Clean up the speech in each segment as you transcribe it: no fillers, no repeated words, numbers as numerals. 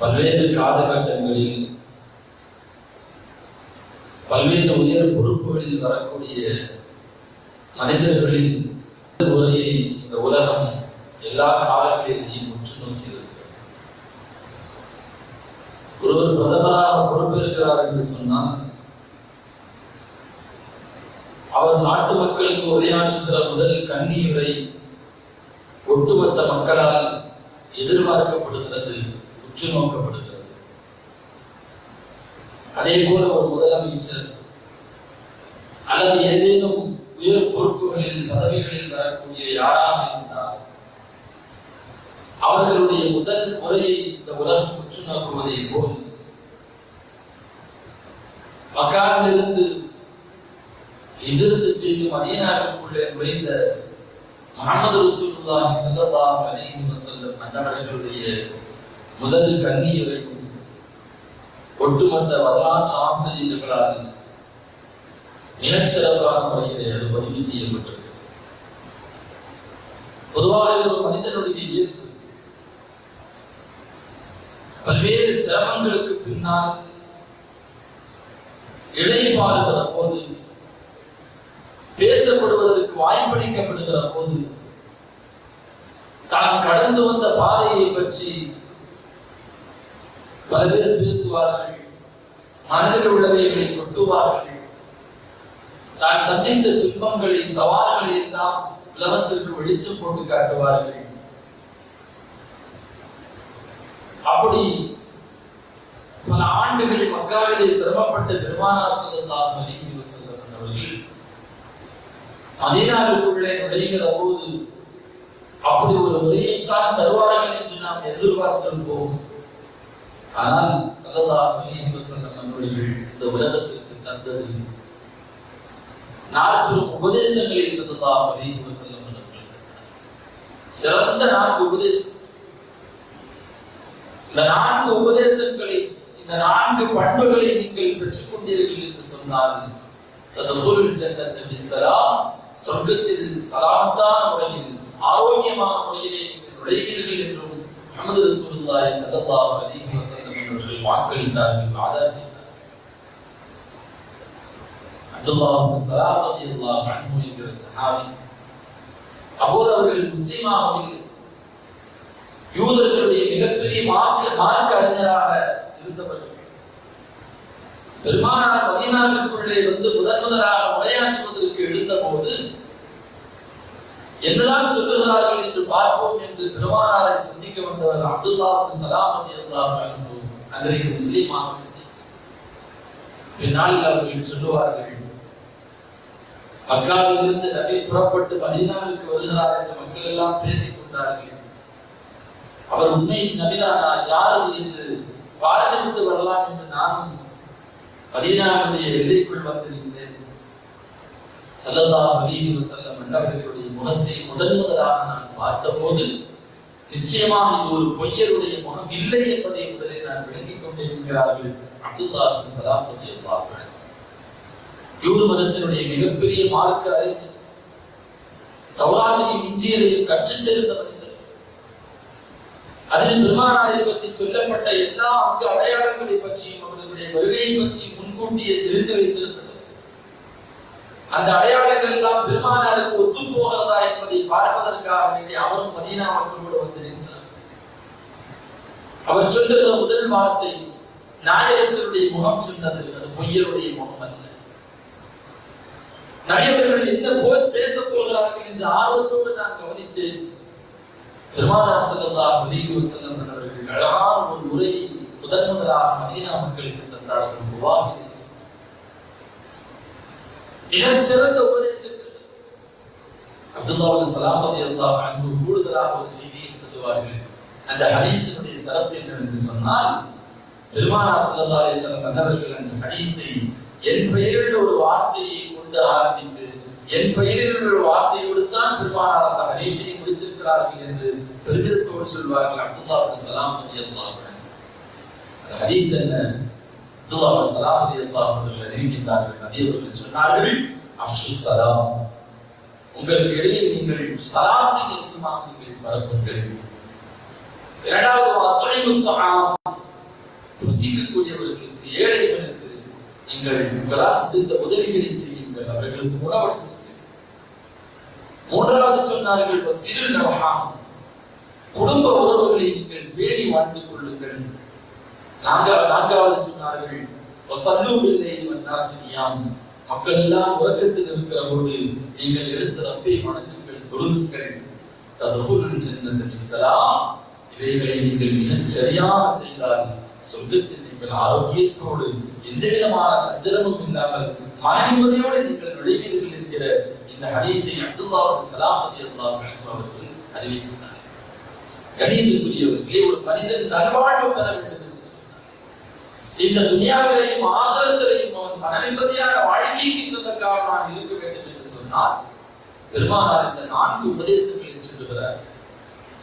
பல்வேறு காலகட்டங்களில் பல்வேறு உயர் பொறுப்புகளில் வரக்கூடிய மனிதர்களின் முறையை இந்த உலகம் எல்லா காலங்களிலேயும் உற்று நோக்கி இருக்கிறது. ஒருவர் பிரதமராக பொறுப்பேற்கிறார் என்று சொன்னால் அவர் நாட்டு மக்களுக்கு உரையாற்றுகிற முதல் கண்ணீரை ஒட்டுமொத்த மக்களால் எதிர்பார்க்கப்படுகிறது, உற்று நோக்கப்படுகிறது. அதே போல ஒரு முதலமைச்சர் அல்லது ஏதேனும் உயர் பொறுப்புகளில் பதவிகளில் வரக்கூடிய யாராக இருந்தால் அவர்களுடைய முதல் முறையை இந்த உலகம் உற்று நோக்குவதை போல் மக்காவிலிருந்து ஹிஜ்ரத் செய்து மதீனாவுக்குள்ளே நுழைந்த முஹம்மது ரசூலுல்லாஹி ஸல்லல்லாஹு அலைஹி வஸல்லம் அன்னவர்களுடைய முதல் கண்ணீரை ஒட்டுமொத்த வரலாற்று ஆசிரியர்களால் மிகச்சிறப்பான முறையிலே அது பதிவு செய்யப்பட்டிருக்கு. பொதுவாக ஒரு மனிதனுடைய இயல்பு பல்வேறு சிரமங்களுக்கு பின்னால் இளைப்பாறுகிற போது, பேசப்படுவதற்கு வாய்ப்பளிக்கப்படுகிற போது, தான் கடந்து வந்த பாதையை பற்றி பல பேர் பேசுவார்கள், மனதில் உள்ளவைகளை கொட்டுவார்கள், தான் சந்தித்த துன்பங்களை சவால்களை எல்லாம் உலகத்திற்கு வெளிச்சம் போட்டு காட்டுவார்கள். அப்படி பல ஆண்டுகள் மக்காவிலே சிரமப்பட்ட பெருமானார் ஸல்லல்லாஹு அலைஹி வஸல்லம் அவர்கள் மதீனாவுக்குள்ளே நுழைகிற போது அப்படி ஒரு முறையைத்தான் தருவார்கள் என்று நாம் எதிர்பார்த்திருப்போம். ஆனால் ஸல்லல்லாஹு அலைஹி வஸல்லம் அவர்கள் இந்த உலகத்திற்கு தந்தது 4 உபதேசங்களை ஸல்லல்லாஹு அலைஹி வஸல்லம் அவர்கள் சிறந்த 4 உபதேசம். இந்த 4 உபதேசங்களை, இந்த 4 பண்புகளை நீங்கள் பெற்றுக் கொண்டீர்கள் என்று சொன்னால் ததுகுலுல் ஜன்னத பிஸ்ஸலாம், சொர்க்கத்தில் சலாமத்தான முறையில் ஆரோக்கியமான முறையிலே நீங்கள் நுழைவீர்கள் என்றும் முஹம்மது ரசூலுல்லாஹி ஸல்லல்லாஹு அலைஹி வஸல்லம் அவர்கள் வாக்களித்தார்கள், வாதா செய்தார்கள். அப்துல்லாஹ் இப்னு ஸலாம் ரலியல்லாஹு அன்ஹு என்கிற சஹாபி, அப்போது அவர்கள் முஸ்லிமாகவில்லை, யூதர்களுடைய மிகப்பெரிய மார்க்க அறிஞராக இருந்தவர்கள். பெருமானார் மதீனாவிற்குள்ளே வந்து முதலாக உரையாற்றுவதற்கு எழுந்த போது என்னதான் சொல்லுகிறார்கள் என்று பார்ப்போம் என்று பெருமானாரை சந்திக்க வந்தவர் அப்துல்லாஹ் இப்னு ஸலாம் ரலியல்லாஹு அன்ஹு அன்றைக்கு முஸ்லிமாக பின்னால் அவர்கள் சொல்லுவார்கள், மக்காவில் இருந்து நபி புறப்பட்டு மதீனாவிற்கு வருகிறார் என்று மக்கள் எல்லாம் பேசிக் கொண்டார்கள். அவர் உண்மை நபிதானா, யார் என்று பார்த்துவிட்டு வரலாம் என்று நானும் மதீனாவுடைய எல்லைக்குள் வந்திருந்தேன். ஸல்லல்லாஹு அலைஹி வஸல்லம் அன்னவர்களுடைய முகத்தை முதலாக நான் பார்த்தபோது நிச்சயமாக இது ஒரு பொய்யருடைய முகம் இல்லை என்பதை முதலில் நான் விளங்கிக் கொண்டிருக்கிறார்கள். அப்துல்லாஹ் இப்னு ஸலாம் ரலியல்லாஹு அன்ஹு யூத மதத்தினுடைய மிகப்பெரிய மார்க்க அறிஞர், தௌராத்தையும் இன்ஜீலையும் கற்றுத் தெரிந்த மனிதர். அதில் பெருமானாரை பற்றி சொல்லப்பட்ட எல்லா அங்கு அடையாளங்களை பற்றியும் அவர்களுடைய வருகையை பற்றி முன்கூட்டியே தெரிந்து வைத்திருந்தது. அந்த அடையாளங்கள் எல்லாம் பெருமானாருக்கு ஒத்து போகிறதா என்பதை பார்ப்பதற்காக வேண்டி அவரும் மதீனாவுக்குள் வந்திருக்கிறார். அவர் சொல்லுகிற முதல் வார்த்தை நாயகத்தினுடைய முகம் சொன்னது, அது பொய்யருடைய முகம் அல்ல. நபியவர்கள் என்ன பேச போகிறார்கள் என்று ஆர்வத்தோடு நான் கவனித்தேன். பெருமானார் ஸல்லல்லாஹு அலைஹி வஸல்லம் அவர்கள் அழகான ஒரு உரையை முதலாக மதீனா மக்களுக்கு தந்தார்கள். துவாவிலே மிகச் சிறந்த உபதேசங்கள். அப்துல்லாஹ் இப்னு ஸலாம் ரலியல்லாஹு அன்ஹு கூடுதலாக ஒரு செய்தியை சொல்லுவார்கள். அந்த ஹதீஸினுடைய சிறப்பு என்னவென்று சொன்னால், பெருமானார் ஸல்லல்லாஹு அலைஹி வஸல்லம் அவர்கள் அந்த ஹதீஸை என் பெயரில் ஒரு வார்த்தையை கொண்டு ஆரம்பித்து என் பெயரில் ஒரு வார்த்தையோடு தான் பெருமானார் அந்த ஹதீஸை முடித்திருக்கிறார்கள் என்று பெருமிதத்தோடு சொல்வார்கள். அப்துல்லாஹ் இப்னு ஸலாம் ரலியல்லாஹு அன்ஹு அந்த ஹதீஸ் என்ன? அப்துல்லாஹ் இப்னு ஸலாம் ரலியல்லாஹு அன்ஹு அறிவிக்கின்றார்கள், நபி அவர்கள் சொன்னார்கள், அஃஷு ஸலாம், உங்களுக்கு இடையே நீங்கள் ஸலாத்தை அதிகமாக நீங்கள் பரப்புங்கள். இரண்டாவது அத்இமு த்ஆம், பசிக்கக்கூடியவர்களுக்கு, ஏழைகளுக்கு நீங்கள் உங்களால் முடிந்த உதவிகளை செய்யுங்கள், அவர்களுக்கு உணவளியுங்கள். மூன்றாவது சொன்னார்கள் வசிலுல் அர்ஹாம், குடும்ப உறவுகளை நீங்கள் பேணி வாழ்ந்து கொள்ளுங்கள். நான்காவது சொன்னார்கள் வஸல்லூ பில்லைலி வன்னாஸு நியாம், மக்கள் எல்லாம் உறக்கத்தில் இருக்கிற போது நீங்கள் எடுத்து ரப்பை வணங்குங்கள், தொழுதுங்கள். ததுகுலுல் ஜன்னத பிஸ்ஸலாம், இவைகளை நீங்கள் மிகச் சரியாக செய்தால் சொர்க்கத்தில் நீங்கள் ஆரோக்கியத்தோடு எந்த விதமான சஞ்சலமும் இல்லாமல் மன நிம்மதியோடு நீங்கள் நுழைவீர்கள் என்கிற இந்த ஹதீஸை அப்துல்லாஹ் பின் ஸலாம் ரலியல்லாஹு அன்ஹு அவர்கள் அறிவிக்கிறார்கள். கணிதத்துக்குரியவர்களே, ஒரு மனிதன் நல்வாழ்வு பெற வேண்டும் என்று சொன்னார். இந்த துனியாவிலேயும் ஆகிரத்திலேயும் அவன் மன நிம்மதியான வாழ்க்கைக்கு சொந்தக்காரனாக இருக்க வேண்டும் என்று சொன்னால் பெருமானார் இந்த 4 உபதேசங்களை சொல்லுகிறார்.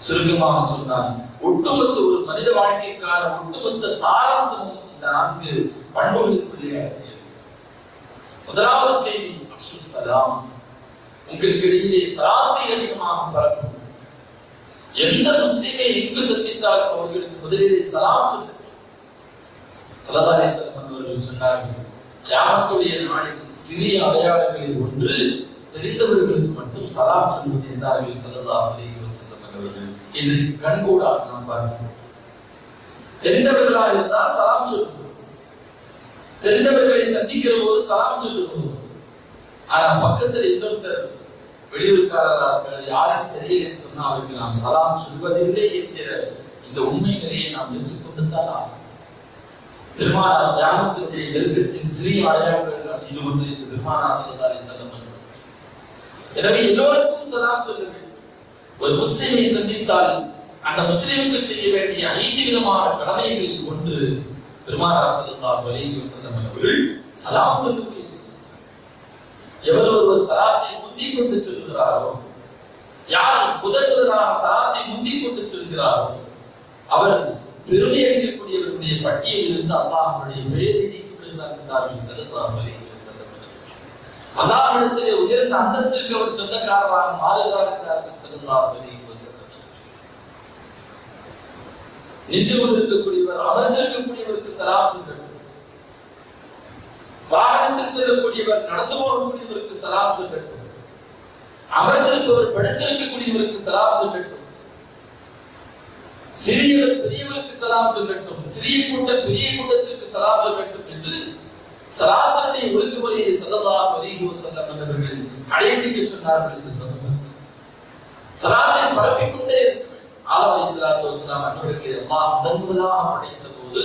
சுருக்கமாக சொன்னார், ஒட்டுமொத்த ஒரு மனித வாழ்க்கைக்கான ஒட்டுமொத்த சாராம்சமும் இந்த 4 பண்புகளுக்குள்ளே அடங்கியது. முதலாவது செய்தி அஃஷுஸ் ஸலாம், உங்களுக்கு இடையிலே சலாத்தை அதிகமாக பரப்பும். எந்த முஸ்லிமை எங்கு சந்தித்தாலும் அவர்களுக்கு முதலிலே சலாம் சொல்லுங்கள். ஸல்லல்லாஹு அலைஹி வஸல்லம் அவர்கள் சொன்னார்கள், கியாமத்துடைய நாளில் சிறிய அடையாளங்களில் ஒன்று தெரிந்தவர்களுக்கு மட்டும் சலாம் சொல்வது என்றார்கள் ஸல்லல்லாஹு அலைஹி வஸல்லம் அவர்கள். இன்றைக்கு கண்கூடாக நாம் பார்க்கிறோம். தெரிந்தவர்களாக இருந்தால் சலாம் சொல்லுவோம், தெரிந்தவர்களை சந்திக்கிற போது சலாம் சொல்லுவோம். ஆனா பக்கத்தில் இன்னொருத்தர் வெளியூர்காரராக இருக்கார், யாரும் தெரியலன்னு சொன்னா அவருக்கு நாம் சலாம் சொல்வதில்லை என்கிற இந்த உண்மைகளையே நாம் ஏற்றுக்கொண்டுதான் ஆகும். பெருமானார் கியாமத்தினுடைய நெருக்கத்தின் சிறிய அடையாளங்கள் இது ஒன்று என்று பெருமானார் ஸல்லல்லாஹு அலைஹி வஸல்லம். எனவே எல்லோருக்கும் சலாம் சொல்ல வேண்டும். ஒரு முஸ்லிமை சந்தித்தால் அந்த முஸ்லிமுக்கு செய்ய வேண்டிய 5 விதமான கடமைகளில் ஒன்று பெருமானார் ஸல்லல்லாஹு அலைஹி வஸல்லம் அவர்கள் சலாம் சொல்லுங்கள். எவர் ஒருவர் சலாத்தை முந்திக் கொண்டு சொல்கிறாரோ, யார் முதலாக சலாத்தை முந்திக் கொண்டு சொல்கிறாரோ, அவர் பெருமை அளிக்கக்கூடியவர்களுடைய பட்டியலில் இருந்து அல்லாஹ் அவருடைய பெயரை நீக்கப்படுகிறார் என்றார்கள் ஸல்லல்லாஹு அலைஹி வஸல்லம். அல்லாஹ்விடத்திலே உயர்ந்த அந்தஸ்திற்கு அவர் சொந்தக்காரராக மாறுகிறார் என்றார்கள் ஸல்லல்லாஹு அலைஹி வஸல்லம். நின்று கொண்டிருக்கக்கூடியவர், அமர்ந்திருக்கக்கூடியவருக்கு சலாம் சொல்லுங்கள். வாகனத்தில் செல்லக்கூடியவர், நடந்து போகக்கூடியவருக்கு சலாம் சொல்லட்டும். அமர்ந்திருப்பவர், படுத்திருக்கக்கூடியவருக்கு சலாம் சொல்லட்டும். சிறியவர் பெரியவருக்கு சலாம் சொல்லட்டும். சிறிய கூட்டம் பெரிய கூட்டத்திற்கு சலாம் சொல்லட்டும் என்று சலாத்தினுடைய ஒழுங்குமுறையை ஸல்லல்லாஹு அலைஹி வஸல்லம் அவர்கள் கடைபிடிக்க சொன்னார்கள். இந்த சமூகம் சலாத்தை பரப்பிக் கொண்டே இருக்க வேண்டும். ஆதம் அலைஹிஸ்ஸலாத்து வஸலாம் அவர்களை அல்லாஹ் முதன்முதலாக படைத்த போது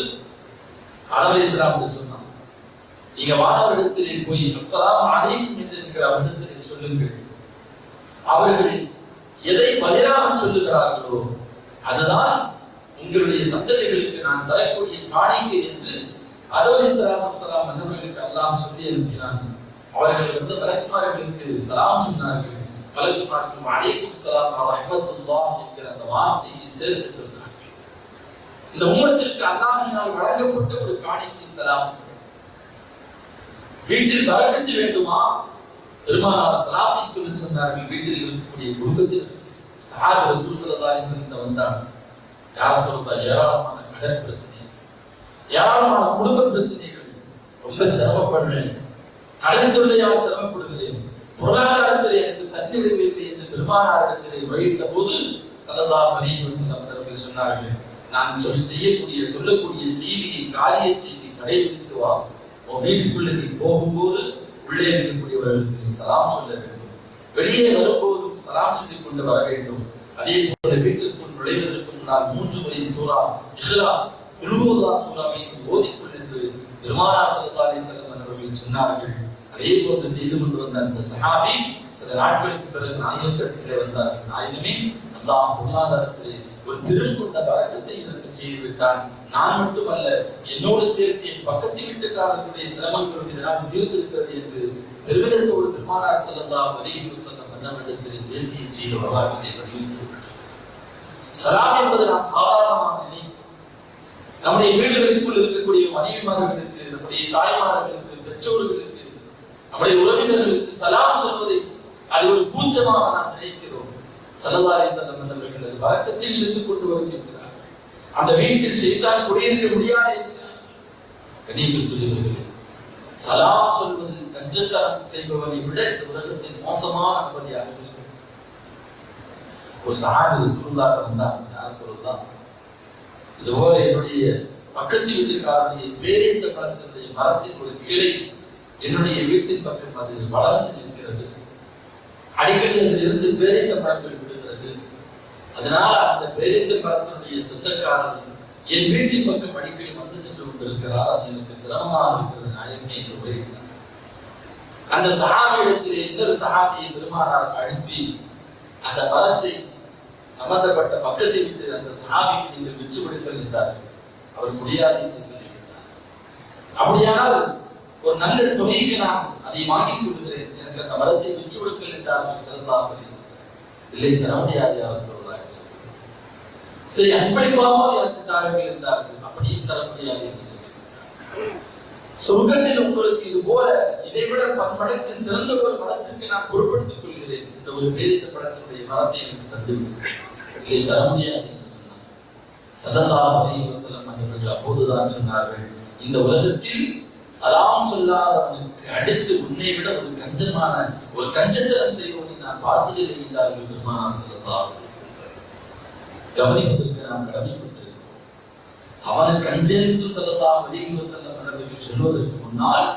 ஆதம் அலைஹிஸ்ஸலாம் சொன்னார், நீங்க வானவரிடத்திலே போய் அஸ்ஸலாமு அலைக்கும் என்று நீங்கள் அவரிடத்திலே சொல்லுங்கள். அவர்கள் எதை பதிலாக சொல்லுகிறார்களோ அதுதான் உங்களுடைய சந்ததிகளுக்கு நான் தரக்கூடிய காணிக்கை என்று ஆதம் அலைஹிஸ்ஸலாத்து வஸலாம் அவர்களுக்கு அல்லாஹ் சொல்லி இருக்கிறான். அவர்கள் மலக்குமார்களுக்கு சலாம் சொன்னார்கள். மலக்குமார்கள் அலைக்கும் ஸலாம் வ ரஹ்மத்துல்லாஹ் என்கிற அந்த வார்த்தையை சேர்த்து சொன்னார்கள். இந்த உம்மத்திற்கு அல்லாஹ்வினால் வழங்கப்பட்ட ஒரு காணிக்கை சலாம். வீட்டில் பரக்கத்து வேண்டுமா? பெருமானார் சலாத்தை சொல்லி சொன்னார்கள். வீட்டில் இருக்கக்கூடிய குடும்பத்தில் சஹாபா ரசூல் ஸல்லல்லாஹு அலைஹி வஸல்லம் வந்தார். யார் சொல்றா, ஏராளமான கடன் பிரச்சனை, ஏராளமான குடும்ப பிரச்சனைகள், ரொம்ப சிரமப்படுறேன், கடன் தொல்லையால் சிரமப்படுகிறேன், பொருளாதாரத்தில் எனக்கு தண்ணி விடவில்லை என்று பெருமானாரிடத்திலே வைத்த போது ஸல்லல்லாஹு அலைஹி வஸல்லம் அவர்கள் சொன்னார்கள், நான் சொல்லக்கூடிய செய்தியை, காரியத்தை நீ கடைபிடித்து வா. உன் வீட்டுக்குள்ள நீ போகும்போது உள்ளே இருக்கக்கூடியவர்களுக்கு நீ சலாம் சொல்ல வேண்டும், வெளியே வரும்போதும் சலாம் சொல்லிக் கொண்டு வர வேண்டும். அதே போல வீட்டிற்குள் நுழைவதற்கு முன்னால் 3 முறை சூரா இஹ்லாஸ் குல்ஹுவல்லாஹ் சூராவை ஓதிக்கொள் என்று பெருமானார் ஸல்லல்லாஹு அலைஹி வஸல்லம் அவர்கள் சொன்னார்கள். அதே போன்று செய்து கொண்டு வந்த அந்த சஹாபி சில நாட்களுக்கு பிறகு நாயகத்திலே வந்தார்கள். நாயகமே, அல்லாஹ் பொருளாதாரத்திலே ஒரு பெரும் கொண்ட பரக்கத்தை எனக்கு செய்து விட்டான். நான் மட்டுமல்ல, என்னோடு சேர்த்து என் பக்கத்து வீட்டுக்காரர்களுடைய சிரமங்களும் இதனால் தீர்ந்திருக்கிறது என்று பெருமிதத்தோடு பெருமானார் ஸல்லல்லாஹு அலைஹி வஸல்லம் நம்மிடத்தில் பேசிய செய்தி வரலாற்றிலே பதிவு செய்யப்பட்டது. சலாம் என்பது நாம் சாதாரணமாக நினைக்கிறோம். நம்முடைய வீடுகளுக்குள் இருக்கக்கூடிய மனைவிமார்களுக்கு, நம்முடைய தாய்மார்களுக்கு, பெற்றோர்களுக்கு, நம்முடைய உறவினர்களுக்கு சலாம் சொல்வதை அது ஒரு கூச்சமாக நாம் நினைக்கிறோம். ஸல்லல்லாஹு அலைஹி வஸல்லம் அவர்கள் பரக்கத்தில் இருந்து கொண்டு வருகிறார்கள். அந்த வீட்டில் ஷைத்தான் குடியிருக்க முடியாது என்கிறார். கண்ணியத்திற்குரியவர்களே, சலாம் சொல்வதில் கஞ்சத்தனம் செய்பவனை விட இந்த உலகத்தின் மோசமான அனுமதியாக இருக்கு. ஒரு சஹாபி ரசூலுல்லாஹ் வந்தாங்க, யார் சொல்லலாம், இதுபோல என்னுடைய பக்கத்து வீட்டுக்காரனுடைய பேரீந்த பழத்தினுடைய மரத்தின் ஒரு கிளை என்னுடைய வீட்டின் பக்கம் அது வளர்ந்து நிற்கிறது. அடிக்கடி அதில் இருந்து பேரீந்த பழங்கள் விடுகிறது. அதனால அந்த பேரீந்த பழத்தினுடைய சொந்தக்காரன் என் வீட்டின் பக்கம் அடிக்கடி வந்து சென்று கொண்டிருக்கிறார். அது எனக்கு சிரமமாக இருக்கிறது நாயகமே என்று உரைக்கிறார். அந்த சஹாபியிடத்திலே இன்னொரு சஹாபியை பெருமானார் அனுப்பி அந்த மரத்தை சம்பந்தப்பட்ட பக்கத்தை விட்டு அந்த சஹாபிக்கு நீங்கள் விற்று கொடுங்கள் என்றார்கள். அவர் முடியாது என்று சொல்லிவிட்டார். அப்படியானால் ஒரு நல்ல தொகைக்கு நான் அதை வாங்கிக் கொடுக்கிறேன், எனக்கு அந்த மரத்தை விற்று கொடுங்கள் என்றார்கள். ஸல்லல்லாஹு அலைஹி வஸல்லம். இல்லை, தர முடியாது யார் சொல்றாங்க. சரி, அன்பளிப்பாவது எனக்கு தாருங்கள் என்றார்கள். அப்படியும் தர முடியாது என்று சொல்லிவிட்டார். சொர்க்கத்தில் உங்களுக்கு இது போல இதைவிட பன்மடங்கு சிறந்த ஒரு மரத்திற்கு நான் பொறுப்படுத்திக் கொள்கிறேன், இந்த ஒரு பேரித்த படத்தினுடைய மரத்தை எனக்கு தந்து இதை தர முடியாது என்று சொன்னார். ஸல்லல்லாஹு அலைஹி வஸல்லம் அவர்கள் அப்போதுதான் சொன்னார்கள், இந்த உலகத்தில் சலாம் சொல்லாதவனுக்கு அடுத்து உன்னை விட ஒரு கஞ்சமான ஒரு கஞ்சத்தனம் செய்வதை நான் பார்த்ததில்லை என்றார்கள் பெருமானார் ஸல்லல்லாஹு அலைஹி வஸல்லம். கவனிப்பதற்கு நாம் கடமைப்பட்டிருக்கிறோம். அவனுக்கு கஞ்சன் ஸல்லல்லாஹு அலைஹி வஸல்லம் அவர்கள் சொல்வதற்கு முன்னால்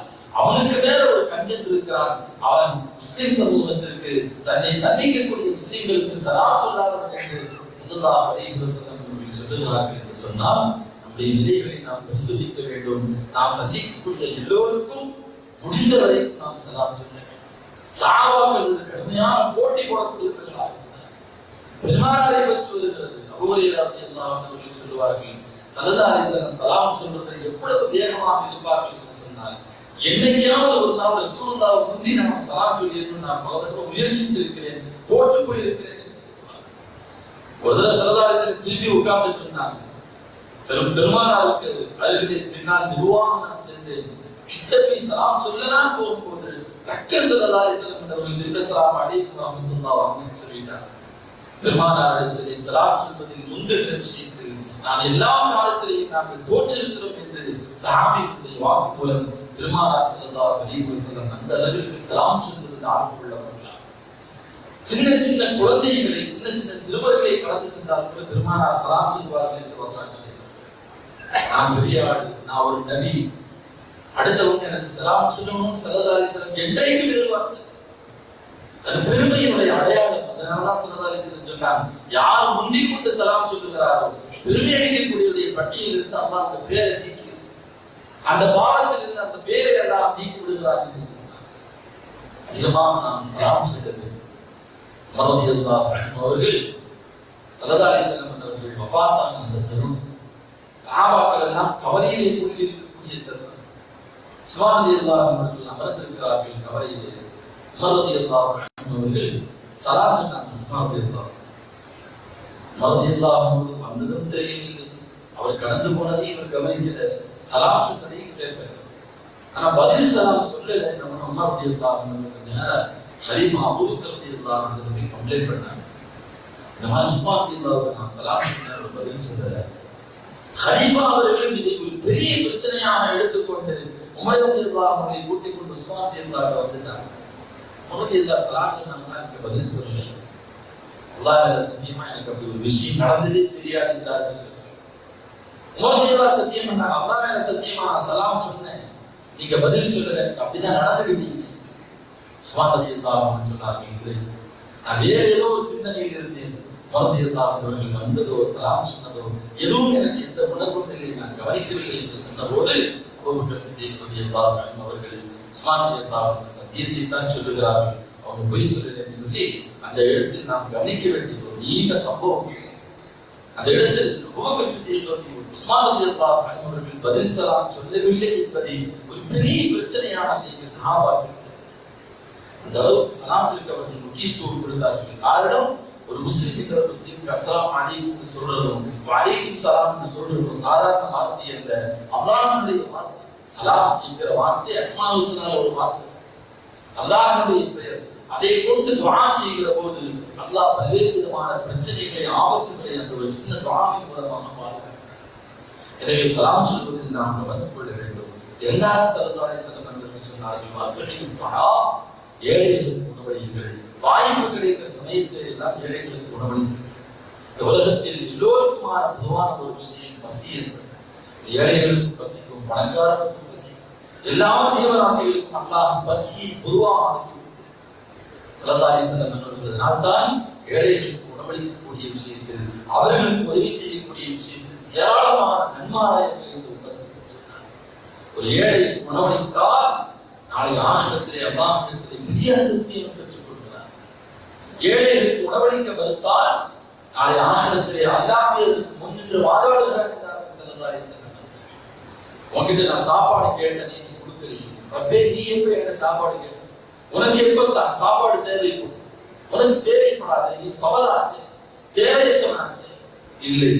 அவனுக்கு வேற ஒரு கஞ்சன் இருக்கிறான். அவன் முஸ்லிம் சமூகத்திற்கு தன்னை சந்திக்கக்கூடிய முஸ்லிம்களுக்கு சலாம் சொல்லாதவன் என்று ஸல்லல்லாஹு அலைஹி வஸல்லம் அவர்கள் சொல்லுகிறார்கள் என்று சொன்னால் நம்முடைய நிலைகளை நாம் பரிசோதிக்க வேண்டும். நாம் சந்திக்கக்கூடிய எல்லோருக்கும் முடிந்தவரை நாம் சலாம் சொல்ல வேண்டும். சஹாபாக்கள் கடுமையான போட்டி போடக்கூடியவர்களாக இருந்தார். பெருமானாரை பற்றி வருகிறது. அபூ ஹுரைரா ரலியல்லாஹு அன்ஹு அவர்கள் சொல்லுவார்கள், ஸல்லல்லாஹு அலைஹி வஸல்லம் சலாம் சொல்வதை எவ்வளவு வேகமாக இருப்பார்கள் என்று சொன்னால், என்னைக்காவது ஒரு நாள் ரசூலுல்லாஹ் முந்தி நான் சலாம் சொல்லியிருக்கணும், நான் பலதடவை முயற்சித்து இருக்கிறேன், தோற்று போயிருக்கிறேன் என்று சொல்லுவாங்க. ஒரு தடவை ஸல்லல்லாஹு அலைஹி வஸல்லம் திரும்பி உட்கார்ந்துட்டு இருந்தாங்க. பெருமானாருக்கு அருகிலே பின்னால் மெதுவாக நான் சென்றேன். கிட்ட போய் சலாம் சொல்லலாம் போகும்போது டக்குனு ஸல்லல்லாஹு அலைஹி வஸல்லம் அவர்கள் இந்த சலாம் அலைக்கும் வரஹ்மத்துல்லாஹி அப்படின்னு சொல்லிட்டார். பெருமானாரிடத்திலே சலாம் சொல்வதில் முந்துகிற விஷயத்தில் நான் எல்லா காலத்திலேயும் நாங்கள் தோற்றிருக்கிறோம் என்று சஹாபிகளுடைய வாக்கு மூலம் பெருமானார் ஸல்லல்லாஹு அலைஹி வஸல்லம் அந்த அளவிற்கு சலாம் சொல்வதில் ஆர்வம் உள்ளவர்களாக. சின்ன சின்ன குழந்தைகளை, சின்ன சின்ன சிறுவர்களை கடந்து சென்றால் கூட பெருமானார் சலாம் சொல்வார்கள் என்று வரலாற்று. நான் பெரிய ஆள், நான் ஒரு நபி, அடுத்தவங்க எனக்கு சலாம் சொல்லணும் ஸல்லல்லாஹு அலைஹி வஸல்லம் என்றைக்கும் எதிர்பார்த்து, அது பெருமையினுடைய அடையாளம். அதனாலதான் ஸல்லல்லாஹு அலைஹி வஸல்லம் சொன்னாங்க, யார் முந்திக் கொண்டு சலாம் சொல்லுகிறாரோ பெருமை அளிக்கக்கூடியவருடைய பட்டியலில் இருந்து அல்லாஹ் அந்த பேரை நீக்கி, அந்த பாவத்தில் இருந்து அந்த பேரை எல்லாம் நீக்கி விடுகிறார் என்று சொன்னார். அதிகமாக நாம் சலாம் சொல்ல வேண்டும். ரலியல்லாஹு அன்ஹு அவர்கள் ஸல்லல்லாஹு அலைஹி வஸல்லம் அவர்கள் வஃபாத்தான அந்த தருணம் சஹாபாக்கள் எல்லாம் கவலையிலே மூழ்கி இருக்கக்கூடிய தருணம். உஸ்மான் ரலியல்லாஹு அன்ஹு அவர்கள் அமர்ந்திருக்கிறார்கள் கவலையிலே. உமர் ரலியல்லாஹு அன்ஹு அவர்கள் சலாம் சொன்னாங்க. உஸ்மான் ரலியல்லாஹு அன்ஹு வந்ததும் தெரியவில்லை, அவர் கடந்து போனதை இவர் கவனிக்கல, சலாம் சொன்னதையும் கேட்கல. ஆனா பதில் சலாம் சொல்லல. நம்ம உமர் ரலியல்லாஹு அன்ஹு நேரா கலீஃபா அபூபக்கர் ரலியல்லாஹு அன்ஹு போய் கம்ப்ளைண்ட் பண்ணாங்க, இந்த மாதிரி உஸ்மான் ரலியல்லாஹு அன்ஹு நான் சலாம் சொன்ன பதில் சொல்லல. கலீஃபா அவர்களும் இதை ஒரு பெரிய பிரச்சனையாக எடுத்துக்கொண்டு உமர் ரலியல்லாஹு அன்ஹு கூட்டிக் கொண்டு உஸ்மான் ரலியல்லாஹு அன்ஹு வந்துட்டாங்க. உமர் ரலியல்லாஹு சலாம் சொன்னாங்கன்னா எனக்கு பதில் சொல்லல, அல்லாஹ் மேல சத்தியமா எனக்கு அப்படி ஒரு விஷயம் நடந்ததே தெரியாது என்றார்கள். உமர் ரலியல்லாஹு சத்தியம் பண்ணாங்க, அல்லாஹ் மேல சத்தியமா நான் சலாம் சொன்னேன், நீங்க பதில் சொல்லல, அப்படிதான் நடந்துக்கிட்டீங்க. உஸ்மான் ரலியல்லாஹு அன்ஹு சொன்னார்கள், இல்லை நான் வேற ஏதோ ஒரு சிந்தனையில் இருந்தேன், உமர் ரலியல்லாஹு அன்ஹு அவர்கள் வந்ததோ சலாம் சொன்னதோ எதுவும் எனக்கு எந்த உணர்வும் இல்லை, நான் கவனிக்கவில்லை என்று சொன்னபோது அபூபக்கர் சித்தீக் ரலியல்லாஹு அன்ஹு அவர்கள் உஸ்மான் ரலியல்லாஹு அன்ஹு சத்தியத்தை தான் சொல்லுகிறார்கள், அவங்க பொய் சொல்லலைன்னு சொல்லி அந்த இடத்தில் நாம் கவனிக்க வேண்டிய ஒரு நீண்ட சம்பவம். அந்த இடத்தில் அபூபக்கர் சித்தீக் உஸ்மான் ரலியல்லாஹு அன்ஹு அவர்கள் பதில் சலாம் சொல்லவில்லை என்பதை ஒரு பெரிய பிரச்சனையாக அன்றைக்கு சஹாபாக்கள் அந்த அளவுக்கு சலாத்திற்கு அவர்கள் முக்கியத்துவம் கொடுத்தார்கள். காரணம், ஒரு முஸ்லிம் என்ற முஸ்லிம் அஸ்ஸலாமு அலைக்கும் சொல்றதும் வலைக்கும் சலாம் சொல்றதும் சாதாரண வார்த்தை அல்ல, அல்லாஹ்வுடைய வார்த்தை. சலாம் என்கிற வார்த்தை அஸ்மாஉல் ஹுஸ்னால ஒரு வார்த்தை, அல்லாஹ்வுடைய பெயர். அதை கொண்டு துஆ செய்கிற போது அல்லாஹ் பல்வேறு விதமான பிரச்சனைகளை, ஆபத்துகளை அந்த ஒரு சின்ன துஆவின் மூலமாக பார்க்கிறார். எனவே சலாம் சொல்வதில் நாம் கவனம் கொள்ள வேண்டும். இரண்டாவது ஸல்லல்லாஹு அலைஹி வஸல்லம் அவர்கள் சொன்னார்கள், அத்தனையும் தஆ, ஏழைகளுக்கு உணவளியுங்கள். வாய்ப்பு கிடைக்கிற சமயத்தில் எல்லாம் ஏழைகளுக்கு உணவளியுங்கள். இந்த உலகத்தில் எல்லோருக்குமான பொதுவான ஒரு விஷயம் பசி என்பது. ஏழைகளுக்கு பசிக்கும், பணக்காரர்களுக்கும் பசிக்கும், எல்லா ஜீவராசிகளுக்கும் அல்லாஹ் பசியை பொதுவாக ஸல்லல்லாஹு அலைஹி வஸல்லம் அவர்கள் தான் ஏழைகளுக்கு உணவளிக்கக்கூடிய விஷயத்தில், அவர்களுக்கு உதவி செய்யக்கூடிய விஷயத்தில் ஏராளமான நன்மாராயங்களை சொன்னார். ஒரு ஏழை உணவளித்தால் நாளை ஆகிரத்திலே அல்லாஹ்விடத்திலே பெரிய அந்தஸ்தியை பெற்றுக் கொள்கிறார். ஏழைகளுக்கு உணவளிக்க மறுத்தால் நாளை ஆகிரத்திலே அல்லாஹ்விற்கு முன் நின்று வாதாடுகிறார் என்றார்கள் ஸல்லல்லாஹு அலைஹி வஸல்லம். உன்கிட்ட நான் சாப்பாடு கேட்டேன், நீ கொடுக்கறீங்க. ரப்பே, நீ எப்ப என்கிட்ட சாப்பாடு கேட்ட? உனக்கு எப்ப தான் சாப்பாடு தேவைப்படும்? உனக்கு தேவைப்படாத, நீ சவலாச்சு, தேவையற்றவனாச்சு. இல்லை,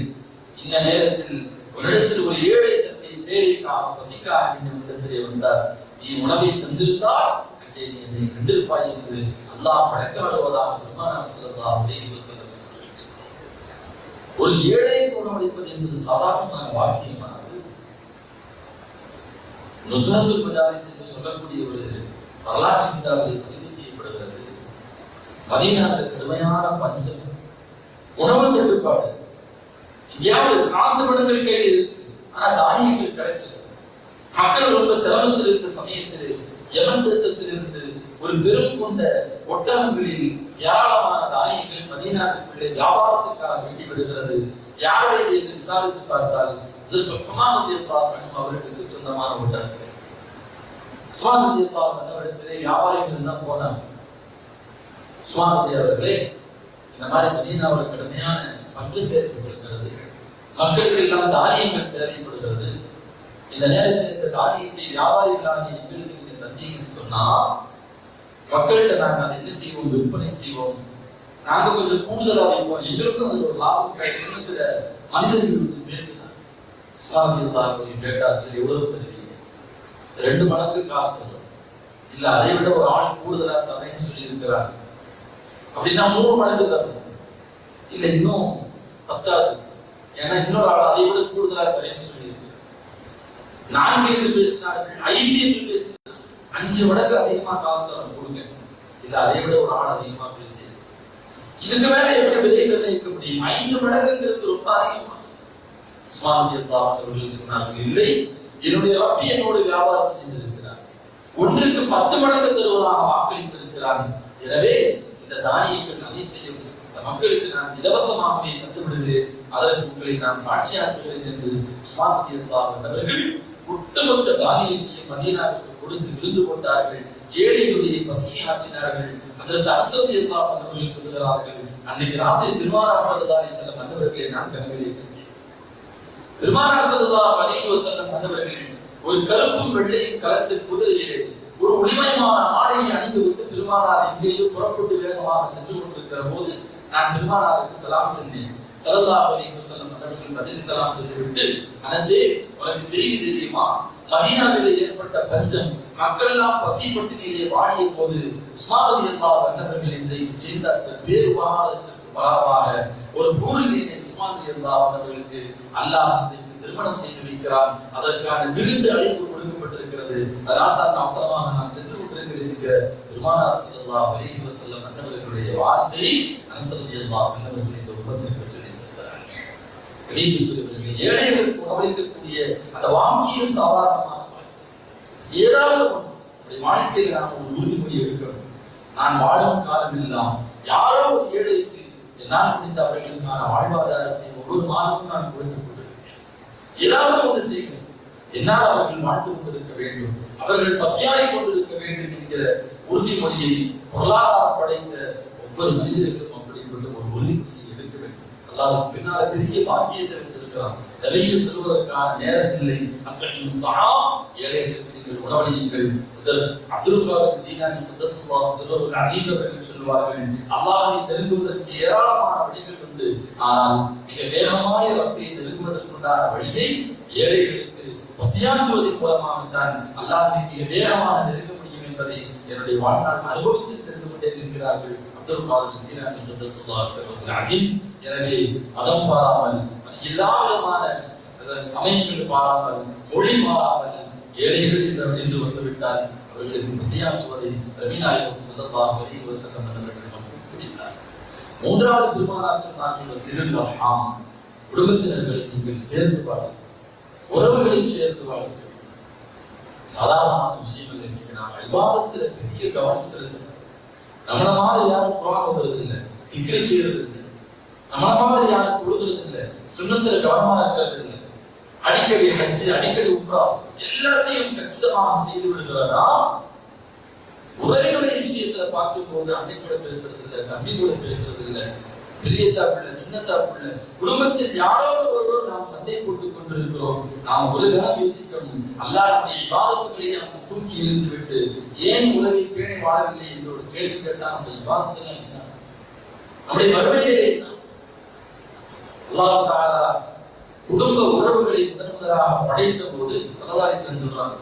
இந்த நேரத்தில் உன்னிடத்தில் ஒரு ஏழை தன்மை தேவைக்காக பசிக்காக என்னிடத்திலே வந்தார். நீ உணவை தந்திருந்தால் அங்கே நீ என்னை கண்டிருப்பாய் என்று அல்லாஹ் படைக்காடுவதாக பெருமானார் ஸல்லல்லாஹு அலைஹி வஸல்லம். ஒரு ஏழைக்கு உணவளிப்பது என்பது சாதாரணமான வாக்கியமானது. நுஸ்ரத்துல் மஜாலிஸ் என்று சொல்லக்கூடிய ஒரு வரலாற்று கிதாபில் பதிவு செய்யப்படுகிறது. மதீனாவில் கடுமையான பஞ்சம், உணவு தட்டுப்பாடு. எங்கேயாவது காசு பணங்கள் கையில் இருக்கு, ஆனா தானியங்கள் கிடைக்கல. மக்கள் ரொம்ப சிரமத்தில் இருந்த சமயத்தில் யமன் தேசத்திலிருந்து ஒரு பெரும் கொண்ட ஒட்டகங்களில் ஏராளமான தானியங்கள் மதீனாவுக்குள்ளே வியாபாரத்திற்காக வேண்டி விடுகிறது. யாரை என்று விசாரித்து பார்த்தால் அவர்களுக்கு சொந்தமான ஒட்டகங்கள். இடத்திலே வியாபாரிகள் தான் போனாங்க. சுவாமி அவர்களே, இந்த மாதிரி மதீனாவில் கடுமையான பஞ்சம் ஏற்பட்டிருக்கிறது, மக்களுக்கு எல்லாம் தானியங்கள் தேவைப்படுகிறது. இந்த நேரத்தில் இந்த தானியத்தை வியாபாரிகளாக எங்களுக்கு நீங்க தந்தீங்கன்னு சொன்னா மக்கள்கிட்ட நாங்க அதை என்ன செய்வோம், விற்பனை செய்வோம், நாங்க கொஞ்சம் கூடுதலா வைப்போம், எங்களுக்கும் அது ஒரு லாபம் கிடைக்கும். சில மனிதர்கள் வந்து பேசினாங்க. சுவாமி கேட்டார்கள், எவ்வளவு தருவீங்க? 2 மடங்கு காசு தரும். இல்ல அதை விட ஒரு ஆள் கூடுதலா தரேன்னு சொல்லி இருக்கிறாங்க. அப்படின்னா 3 மடங்கு தரணும். இல்ல இன்னும் 10, ஏன்னா இன்னொரு ஆள் அதை விட கூடுதலா தரேன்னு சொல்லி இருக்கிறார். 4 என்று பேசினார்கள், 5 என்று பேசினார்கள். 5 மடங்கு அதிகமா காசு தரம் கொடுங்க. இல்ல அதை விட ஒரு ஆள் அதிகமா பேசி இதுக்கு மேல எப்படி விலை நிர்ணயிக்க முடியும்? 5 மடங்குங்கிறது ரொம்ப அதிகமா. சுவாமி அவர்கள் சொன்னார்கள், இல்லை, என்னுடைய ரப்பி என்னோடு வியாபாரம் செய்திருக்கிறார், ஒன்றுக்கு 10 மடங்கு தருவதாக வாக்களித்திருக்கிறார். எனவே இந்த தானியங்கள் அனைத்தையும் மக்களுக்கு நான் இலவசமாகவே தந்து விடுகிறேன், அதற்கு உங்களை நான் சாட்சியாக்குகிறேன் என்று சுவாமி அவர்கள் ஒட்டுமொத்த தானியத்தையும் மதீனாவுக்கு கொடுத்து விருந்து கொண்டார்கள். ஏழைகளுடைய பசியை ஆற்றினார்கள். அதற்கு அரசு அவர்கள் சொல்லுகிறார்கள், அன்னைக்கு ராத்திரி பெருமானார் ஸல்லல்லாஹு அலைஹி வஸல்லம் வந்தவர்களை நான் கனவிலே கண்டேன். பெருமானார் ஸல்லல்லாஹு அலைஹி வஸல்லம் வந்தவர்கள் ஒரு கருப்பும் வெள்ளையும் கலந்து குதிரையிலே ஒரு ஒளிமயமான ஆடையை அணிந்து விட்டு பெருமானார் எங்கேயோ புறப்பட்டு வேகமாக சென்று கொண்டிருக்கிற போது நான் பெருமானாருக்கு சலாம் சொன்னேன். ஸல்லல்லாஹு அலைஹி வஸல்லம் அவர்கள் பதில் சலாம் சொல்லிவிட்டு, அனஸே, உனக்கு செய்தி தெரியுமா? மதீனாவிலே ஏற்பட்ட பஞ்சம், மக்கள் எல்லாம் பசி பட்டினியிலே வாடிய போது உஸ்மான் ரலியல்லாஹு அன்ஹு அவர்கள் இன்றைக்கு செய்த அந்த பேருபகாரத்திற்கு பலமாக ஒரு ஊரிலே உஸ்மான் ரலியல்லாஹு அன்ஹு அவர்களுக்கு அல்லாஹ் திருமணம் செய்து வைக்கிறான். அதற்கான விருந்து அழைப்பு கொடுக்கப்பட்டிருக்கிறது. அதனால் தான் அவசரமாக நாம் சென்று கொண்டிருக்கிற பெருமானார் ஸல்லல்லாஹு அலைஹி வஸல்லம் அவர்களுடைய வார்த்தை அனஸ் ரலியல்லாஹு அன்ஹு அவர்கள் இந்த உம்மத்திற்கு சொல்லியிருக்கிறார்கள். ஏழைகளுக்கு உணவளிக்கக்கூடிய அந்த வாக்கியம் சாதாரணமாக ஏதாவது வாழ்க்கையில் நாம் ஒரு உறுதிமொழி எடுக்கணும். நான் வாழும் காலம் எல்லாம் யாரோ ஒரு ஏழைக்கு என்னால் முடிந்த அவர்களுக்கான வாழ்வாதாரத்தை ஒவ்வொரு மாதமும் நான் கொடுத்துக் கொண்டிருக்கிறேன். ஏதாவது ஒன்று செய்யணும், என்னால் அவர்கள் வாழ்ந்து கொண்டிருக்க வேண்டும், அவர்கள் பசியாய் கொண்டிருக்க வேண்டும் என்கிற உறுதிமொழியை பொருளாதாரம் படைத்த ஒவ்வொரு மனிதர்களும் அப்படிப்பட்ட ஒரு உறுதிமொழியை எடுக்க வேண்டும். அல்லாஹ் பின்னால் பெரிய பாக்கியத்தை வச்சிருக்கிறான். நிறைய சொல்வதற்கான நேரம் இல்லை. அத்தனையும் தான் ஏழைகளுக்கு நீங்கள் உணவளியுங்கள். அப்துல் காதர் ஜீலானி சொல்லுவார்கள், அசீஸ் அவர்கள் சொல்லுவார்கள், அல்லாஹ்வை நெருங்குவதற்கு ஏராளமான வழிகள் உண்டு, ஆனால் மிக வேகமாக ரப்பை நெருங்குவதற்குண்டான வழியை ஏழைகளுக்கு பசியாற்றுவதன் மூலமாகத்தான் அல்லாஹ்வை மிக வேகமாக நெருங்க முடியும் என்பதை என்னுடைய வாழ்நாள் அனுபவித்து தெரிந்து கொண்டே இருக்கிறார்கள் அப்துல் காதர் ஜீலானி சொல்லுவார்கள். அசீஸ், எனவே மதம் பாராமல், எல்லா விதமான சமயங்கள் பாராமல், மொழி மாறாமல், ஏழைகள் என்று வந்துவிட்டால் அவர்களுக்கு பசியாற்றுவதை நபிநாயகம் ஸல்லல்லாஹு அலைஹி வஸல்லம் அவர்கள் பிடித்தார். மூன்றாவது பெருமானார் சொன்னார்கள், சிறில் அர்ஹாம், குடும்பத்தினர்களை நீங்கள் சேர்ந்து வாழுங்கள், உறவுகளை சேர்ந்து வாழுங்கள். சாதாரணமான விஷயங்கள் இன்னைக்கு நாம் இபாதத்துல பெரிய கவனம் செலுத்தணும். நம்மள மாதிரி யாரும் குர்ஆன் ஓதுறது இல்லை, திக்ர் செய்யறது இல்லை, நம்மள மாதிரி யாரும் தொழுகிறது இல்லை, சுன்னத்துல கவனமா இருக்கிறது இல்லை, அடிக்கடி ஹஜ், அடிக்கடி உம்ரா எல்லாத்தையும் கச்சிதமாக செய்து விடுகிறதா? உறவுடைய விஷயத்துல பார்க்கும் போது அன்னை கூட பேசுறது இல்லை, தம்பி கூட பேசுறது இல்லை, பெரியத்தா பிள்ளை சின்னத்தா பிள்ளை, குடும்பத்தில் யாரோ ஒருவரோடு நாம் சண்டை போட்டுக் கொண்டிருக்கிறோம். நாம் ஒரு காலம் யோசிக்கணும், அல்லாஹ்வுடைய இபாதத்துகளை நாம் தூக்கி இருந்து விட்டு ஏன் உறவை பேணி வாழவில்லை என்ற ஒரு கேள்வி கேட்டால் நம்முடைய இபாதத்துல என்ன, நம்முடைய வறுமையிலே என்ன? அல்லாஹ் தஆலா குடும்ப உறவுகளை முதன்முதலாக படைத்த போது ஸல்லல்லாஹு அலைஹி வஸல்லம் சொல்றாங்க,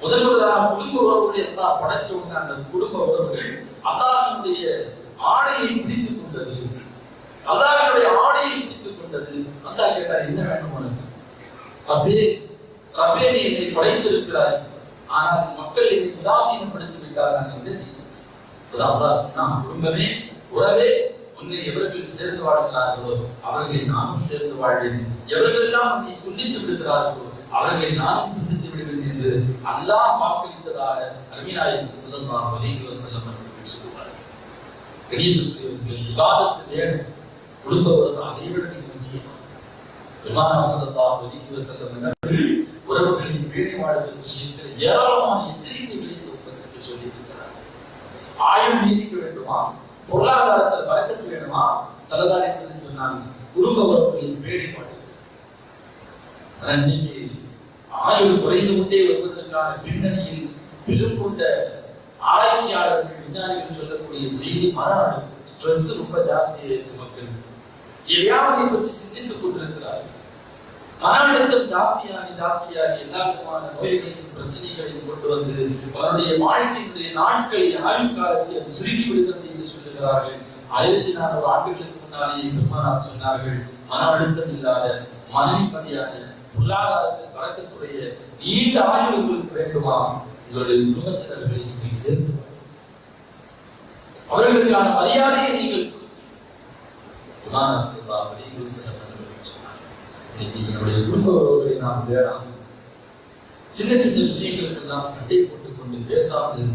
முதன்முதலாக குடும்ப உறவுகளை எல்லாம் படைச்ச உடனே அந்த குடும்ப உறவுகள் அல்லாஹ்வுடைய ஆடையை பிடித்துக் கொண்டது. அல்லாஹ்வுடைய ஆடையை பிடித்துக் கொண்டது. அல்லாஹ் கேட்டார், என்ன வேண்டும் உனக்கு? ரப்பே நீ என்னை படைத்திருக்கிறாய், ஆனால் மக்கள் என்னை உதாசீனப்படுத்தி விட்டார், நான் என்ன செய்வேன்? அல்லாஹ் சொன்னான், குடும்பமே உறவே, உன்னை எவர்கள் சேர்ந்து வாழ்கிறார்களோ அவர்களை நானும் சேர்ந்து வாழ்வேன், எவர்கள் எல்லாம் உன்னை துண்டித்து விடுகிறார்களோ அவர்களை நானும் துண்டித்து விடுவேன் என்று அல்லாஹ் வாக்களித்ததாக நபிநாயகம் ஸல்லல்லாஹு அலைஹி வஸல்லம் அவர்கள் சொல்லுவார்கள். கண்ணியத்திற்குரியவர்களே, இபாதத் வேணும், குடும்ப உறவு அதை விட மிக முக்கியமானது. பெருமானார் ஸல்லல்லாஹு அலைஹி வஸல்லம் அவர்கள் உறவுகளின் பேணி வாழ்தல் விஷயத்தில் ஏராளமான எச்சரிக்கைகளை இந்த உலகத்திற்கு சொல்லியிருக்கிறார்கள். ஆயுள் நீடிக்க வேண்டுமா, பொருளாதாரத்தில் பறக்கத்து வேணுமா, ஸல்லல்லாஹு அலைஹி வஸல்லம் சொன்னாங்க, குடும்ப உறவுகளின் பேணி வாழ்தல். இன்னைக்கு ஆயுள் குறைந்து கொண்டே வருவதற்கான பின்னணியில் பெரும் கொண்ட ஆராய்ச்சியாளர்கள் விஞ்ஞானிகள் சொல்லக்கூடிய செய்தி மன அழுத்தம், ஸ்ட்ரெஸ் ரொம்ப ஜாஸ்தியாயிடுச்சு. மக்கள் எதையாவதை பற்றி சிந்தித்துக் கொண்டிருக்கிறார்கள். மன அழுத்தம் ஜாஸ்தியாகி எல்லா விதமான நோய்களையும் பிரச்சனைகளையும் கொண்டு வந்து அவருடைய வாழ்க்கையினுடைய நாட்களை ஆயுள் காலத்தை அது சுருக்கி விடுகிறது என்று சொல்லுகிறார்கள். 1400 ஆண்டுகளுக்கு முன்னாலேயே பெருமானார் சொன்னார்கள், மன அழுத்தம் இல்லாத, மன நிம்மதியான, பொருளாதாரத்தில் பறக்கத்துடைய நீண்ட ஆயுள் உங்களுக்கு வேண்டுமா, உங்களுடைய குடும்பத்தினர்களை நீங்கள் சேர்ந்து அவர்களுக்கான மரியாதையை நீங்கள் என்னுடைய குடும்ப உறவுகளை நாம் வேணாம், சின்ன சின்ன விஷயங்களுக்கு எல்லாம் சண்டை போட்டுக் கொண்டு பேசாமல்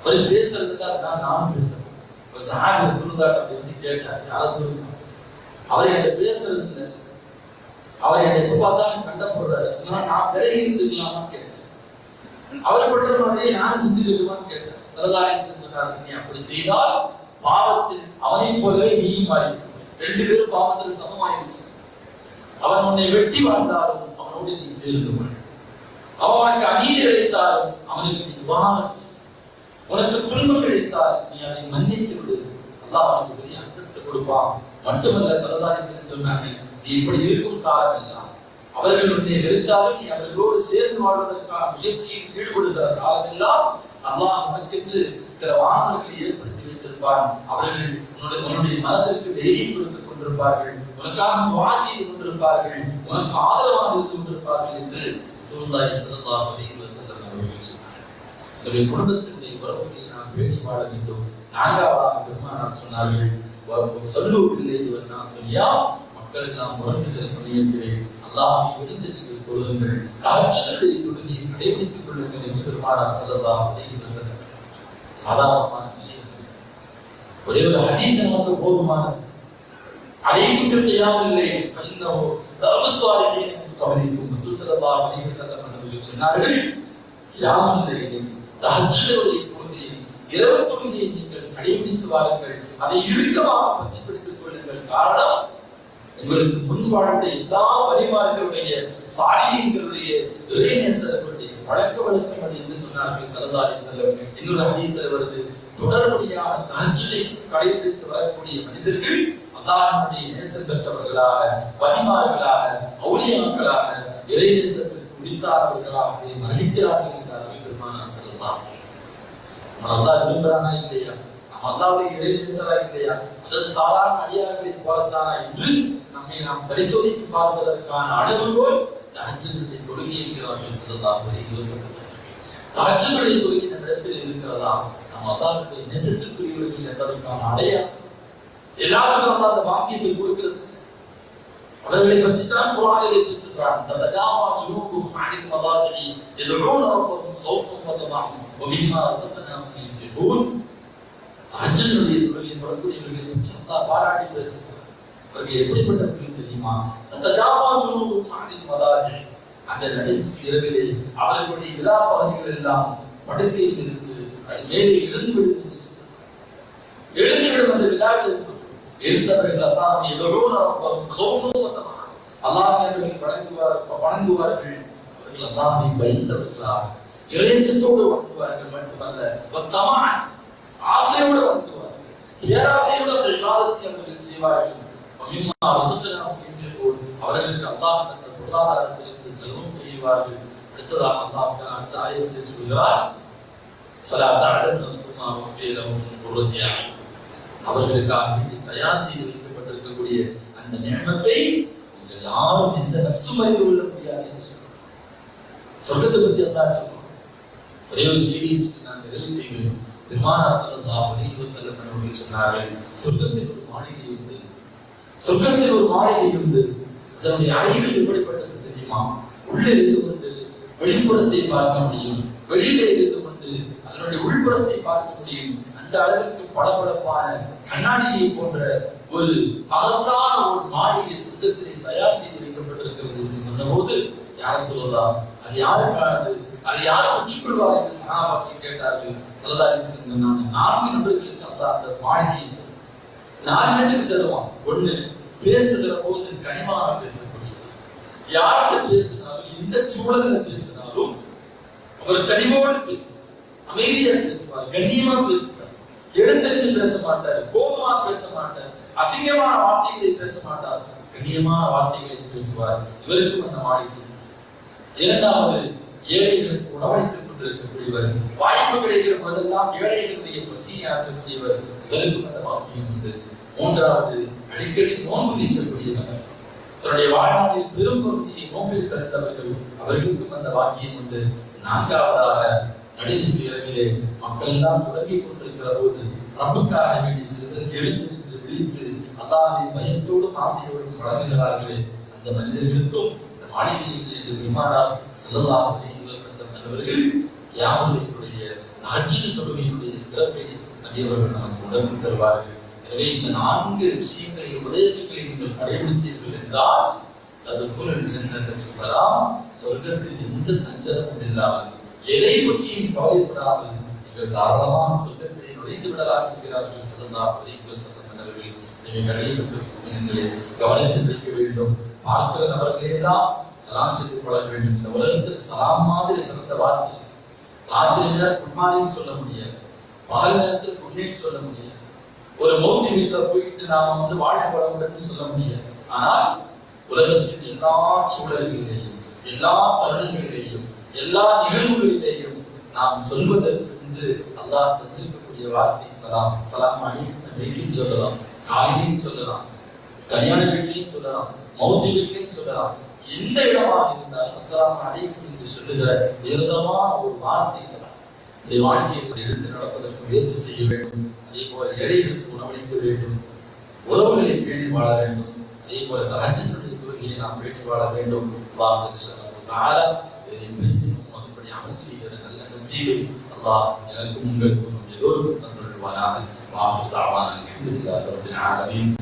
ஒரு பேசுறதுக்கா தான் நானும் பேசுறேன். ஒரு சஹாபி ரசூலுல்லாஹ் அப்படி கேட்டார், யார் சொல்லுங்க, அவர் என்கிட்ட பேசுறது இல்லை, அவர் என்னை எப்ப பார்த்தாலும் சண்டை போடுறாரு, அதனால நான் விலகி இருந்துக்கலாமா கேட்டேன். அவரை பண்ற மாதிரியே நான் செஞ்சுக்கலாமான்னு கேட்டேன். ஸல்லல்லாஹு அலைஹி வஸல்லம் சொன்னார்கள், நீ அப்படி செய்தால் பாவத்தில் அவனை போலவே நீயும் மாறி, ரெண்டு பேரும் பாவத்தில் சமமாயிருக்கும். அவன் உன்னை வெட்டி வாழ்ந்தாலும் அவனோடு நீ சேர்ந்து கொள், அவனுக்கு அநீதி இழைத்தாலும் அவனுக்கு நீ வாழ, உனக்கு துன்பம் இழைத்தால் நீ அதை மன்னித்து விடு, அல்லாஹ் அவனுக்கு பெரிய அந்தஸ்து கொடுப்பான். மட்டுமல்ல, ஸல்லல்லாஹு அலைஹி வஸல்லம் சொன்னாங்க, நீ இப்படி இருக்கும் காலம் எல்லாம் அவர்கள் உன்னை வெறுத்தாலும் நீ அவர்களோடு சேர்ந்து வாழ்வதற்கான முயற்சியில் ஈடுபடுகிற காலம் எல்லாம் அல்லாஹ் உனக்கென்று சில வானங்களை ஏற்படுத்தி வைத்திருப்பான். அவர்கள் உன்னுடைய மனதிற்கு தைரியம் கொடுத்துக் கொண்டிருப்பார்கள், உனக்காக துஆ செய்து கொண்டிருப்பார்கள், உனக்கு ஆதரவாக இருந்து கொண்டிருப்பார்கள் என்று ரசூலுல்லாஹி ஸல்லல்லாஹு அலைஹி வஸல்லம் அவர்கள் சொன்னார்கள். நம்முடைய குடும்பத்தினுடைய உறவுகளை நாம் பேணி வாழ வேண்டும். நான்காவதாக பெருமானார் சொன்னார்கள், சொல்லு இல்லையவர் நான் சொல்லியா, மக்கள் எல்லாம் உறங்குகிற சமயத்திலே அல்லாஹ்வை விழுந்து நீங்கள் தொழுங்கள், தஹஜ்ஜுடைய தொழுகையை கடைபிடித்துக் கொள்ளுங்கள் என்று பெருமானார் ஸல்லல்லாஹு அலைஹி வஸல்லம். சாதாரணமான விஷயம் இல்லை, ஒரே ஒரு ஹதீஸ் நமக்கு போதுமானது. அலைக்கும் கியாமுல் லைல் ஃபஇன்னஹு தஅபுஸ்வாலிஹீன் கவலிக்கும். ரசூல் ஸல்லல்லாஹு அலைஹி வஸல்லம் அவர்கள் சொன்னார்கள், கியாமுல் லைல், தஹஜ்ஜுடைய தொழுகையை, இரவு தொழுகையை நீங்கள் கடைபிடித்து வாருங்கள், அதை இறுக்கமாக பற்றி பிடித்துக் கொள்ளுங்கள். காரணம், உங்களுக்கு முன் வாழ்ந்த எல்லா வழிமார்களுடைய சாலிஹீன்களுடைய இறைநேசர்களுடைய பழக்க வழக்கம் அது என்று சொன்னார்கள் ஸல்லல்லாஹு அலைஹி வஸல்லம். இன்னொரு ஹதீஸ்ல வருது, தொடர்புடையான தஹஜ்ஜுதை கடைபிடித்து வரக்கூடிய மனிதர்கள் அல்லாஹ்வுடைய நேசம் பெற்றவர்களாக, வழிமார்களாக, அவுலியாக்களாக, இறைநேசத்திற்கு உரித்தானவர்களாக மதிக்கிறார்கள் என்றார்கள் பெருமானார் ஸல்லல்லாஹு அலைஹி வஸல்லம். அல்லாஹ் விரும்புறானா இல்லையா, அல்லாஹ்வுடைய இறைநேசரா இல்லையா, அது சாதாரண அடியார்களை போலத்தானா என்று நம்மை நாம் பரிசோதித்து பார்ப்பதற்கான அளவுகோல் தஹஜ்ஜுடைய தொழுகை என்கிறார்கள் ஸல்லல்லாஹு அலைஹி வஸல்லம். தஹஜ்ஜுடைய தொழுகை இந்த இடத்தில் இருக்கிறதா நாம் அல்லாஹ்வுடைய நேசத்திற்குரியவர்கள் என்பதற்கான அடையாளம். எல்லாருக்கும் அல்லாஹ் அந்த வாக்கியத்தை கொடுக்கிறது. அவர்களை பற்றி தான் குர்ஆனிலே பேசுகிறான். ததஜாஃபா ஜுனூபுஹும் அனில் மதாஜிஇ யதுஊன ரப்பஹும் ഖൗஃபன் வ தமஅன் வ மிம்மா ரஸக்னாஹும் யுன்ஃபிகூன். தஹஜ்ஜுடைய தொழுகை தொடர்புடையவர்களை பற்றி அல்லாஹ் பாராட்டி பேசுகிறார். அவர்கள் எப்படிப்பட்டவர்கள் தெரியுமா? ததஜாஃபா ஜுனூபுஹும் அனில் மதாஜிஇ, அந்த நடுசி இரவிலே அவர்களுடைய விழா பகுதிகள் எல்லாம் படுக்கையில் இருந்து அது மேலே எழுந்துவிடும் என்று சொல்றார். எழுந்துவிடும் அந்த விழாவில் எழுந்தவர்கள் அல்லாஹ் யதுஊன ரப்பஹும் ഖൗஃபன் வ தமஅன், அல்லாஹ்வை வணங்குவார்கள். அவர்கள் அல்லாஹ்வை பயந்தவர்களாக இறையச்சத்தோடு வணங்குவார்கள். மட்டுமல்ல வ தமஅன், ஆசையோடு வணங்குவார்கள். பேராசையோடு அந்த இபாதத்தை அவர்கள் செய்வார்கள். வ மிம்மா ரஸக்னாஹும் யுன்ஃபிகூன், அவர்களுக்கு அல்லாஹ் தந்த பொருளாதாரத்திலிருந்து செலவும் செய்வார்கள். அடுத்ததாக அல்லாஹ் அடுத்த ஆயத்திலே சொல்கிறார், ஃபலா தஅலம் நஃப்ஸு மா உஃபிய லஹும் மின் குர்ரத்தி அய்ன், அவர்களுக்காக வேண்டி தயார் செய்து வைக்கப்பட்டிருக்கக்கூடிய அந்த நிஅமத்தை நீங்கள் யாரும் எந்த நஃப்ஸும் அறிந்து கொள்ள முடியாது என்று சொல்றார். சொர்க்கத்தை பற்றி அல்லாஹ் சொல்றான். ஒரே ஒரு செய்தியை சொல்லி நான் நிறைவு செய்வேன். பெருமானார் ஸல்லல்லாஹு அலைஹி வஸல்லம் அவர்கள் சொன்னார்கள், சொர்க்கத்தில் ஒரு மாளிகை உண்டு, சொர்க்கத்தில் ஒரு மாளிகை உண்டு. அதனுடைய அழகு எப்படிப்பட்டது தெரியுமா? உள்ளே இருந்து கொண்டு வெளிப்புறத்தை பார்க்க முடியும், வெளியிலே இருந்து கொண்டு அதனுடைய உள்புறத்தை பார்க்க முடியும். அந்த அளவிற்கு பளபளப்பான கண்ணாடியை போன்ற ஒரு மகத்தான ஒரு மாளிகை சொர்க்கத்திலே தயார் செய்து வைக்கப்பட்டிருக்கிறது என்று சொன்னபோது, யார் சொல்லலாம், அது யாருக்கானது, அதை யார் உச்சிக்கொள்வார் என்று சஹாபாக்கள் கேட்டார்கள். ஸல்லல்லாஹு அலைஹி வஸல்லம் சொன்னாங்க, 4 நபர்களுக்கு அல்லாஹ் அந்த மாளிகையை 4 பேருக்கு தருவான். ஒண்ணு, பேசுகிற போது கனிமாக பேசக்கூடியவர். யார்கிட்ட பேசினாலும் எந்த சூழலில் பேசினாலும் அவர் கனிவோடு பேசுவார், அமைதியாக பேசுவார், கண்ணியமா பேசுவார், எடுத்தெறிஞ்சு பேச மாட்டார், கோபமா பேச மாட்டார், அசிங்கமான வார்த்தைகளை பேச மாட்டார், கண்ணியமான வார்த்தைகளை பேசுவார். இவருக்கும் அந்த மாளிகை. இரண்டாவது, ஏழைகளுக்கு உணவளித்துக் கொண்டிருக்கக்கூடியவர், வாய்ப்பு கிடைக்கிற போதெல்லாம் ஏழைகளுடைய பசியை ஆற்றக்கூடியவர், இவருக்கும் அந்த வாக்கியம் உண்டு. மூன்றாவது, அடிக்கடி நோன்பு நீக்கக்கூடியவர், தன்னுடைய வாழ்நாளில் பெரும் பகுதியை நோம்பில் கழித்தவர்கள், அவர்களுக்கும் அந்த வாக்கியம் உண்டு. நான்காவதாக, நடுநிசி இரவிலே மக்கள் எல்லாம் உறங்கிக் கொண்டிருக்கிற போது ரப்புக்காக வேண்டி சிலருக்கு எழுந்திருந்து விழித்து அல்லாஹ்வை பயத்தோடும் ஆசையோடும் வழங்குகிறார்களே, அந்த மனிதர்களுக்கும் இந்த மாளிகையில் என்று பெருமானார் ஸல்லல்லாஹு அலைஹி வஸல்லம் அவர்கள் யாருடைய தஹஜ்ஜுத் தொழுகையினுடைய சிறப்பை நபி அவர்கள் நமக்கு உணர்த்தி தருவார்கள். எனவே இந்த 4 விஷயங்களை, உபதேசங்களை நீங்கள் கடைபிடித்தீர்கள் என்றால் ததுகுலுல் ஜன்னத பிஸ்ஸலாம், சொர்க்கத்தில் எந்த சஞ்சலமும் இல்லாமல், எதை பற்றியும் கவலைப்படாமல் நீங்கள் தாராளமாக சொர்க்கத்தை நுழைந்து விடலாம் என்கிறார்கள் ஸல்லல்லாஹு அலைஹி வஸல்லம் அவர்கள். நீங்கள் கடைபிடித்தீர்களே, கவனத்தில் வைக்க வேண்டும். பார்க்கிற நபர்களே தான் சலாம் சொல்லி பழக வேண்டும். இந்த உலகத்தில் சலாம் மாதிரி சிறந்த வார்த்தை ராத்திரி நேரம் குட் மார்னிங் சொல்ல முடியாது, பகல் நேரத்தில் குட் நைட் சொல்ல முடியாது, ஒரு மௌத்தி வீட்டுல போயிட்டு நாம வாழ்க்கை வளமுடன் சொல்ல முடியாது. ஆனால் உலகத்தின் எல்லா சூழல்களிலேயும், எல்லா தருணங்களிலேயும், எல்லா நிகழ்வுகளிலேயும் நாம் சொல்வதற்கு என்று அல்லாஹ் தந்திருக்கக்கூடிய வார்த்தை சலாம். சலாம் அலைக்கும் வீட்லையும் சொல்லலாம், காலையிலையும் சொல்லலாம், கல்யாண வீட்லையும் சொல்லலாம், மௌத்தி வீட்லையும் சொல்லலாம். எந்த இடமாக இருந்தாலும் அஸ்ஸலாமு அலைக்கும் என்று சொல்லுகிற உயர்தரமான ஒரு வார்த்தை இந்த வாழ்க்கையை எடுத்து நடப்பதற்கு முயற்சி செய்ய வேண்டும். அதே போல ஏழைகளுக்கு உணவளிக்க வேண்டும், உறவுகளை பேணி வாழ வேண்டும். அதே போல தஹஜ்ஜுடைய தொழுகையை நாம் பேணி வாழ வேண்டும். அல்லாஹ் இதை பேசினோம், அதுபடி அமல் செய்கிற நல்ல நசீபை அல்லாஹ் எனக்கும் உங்களுக்கும் எல்லோருக்கும் தந்துள்வானாக. வாஹு தஅவானா அல்ஹம்துலில்லாஹி ரப்பில் ஆலமீன்.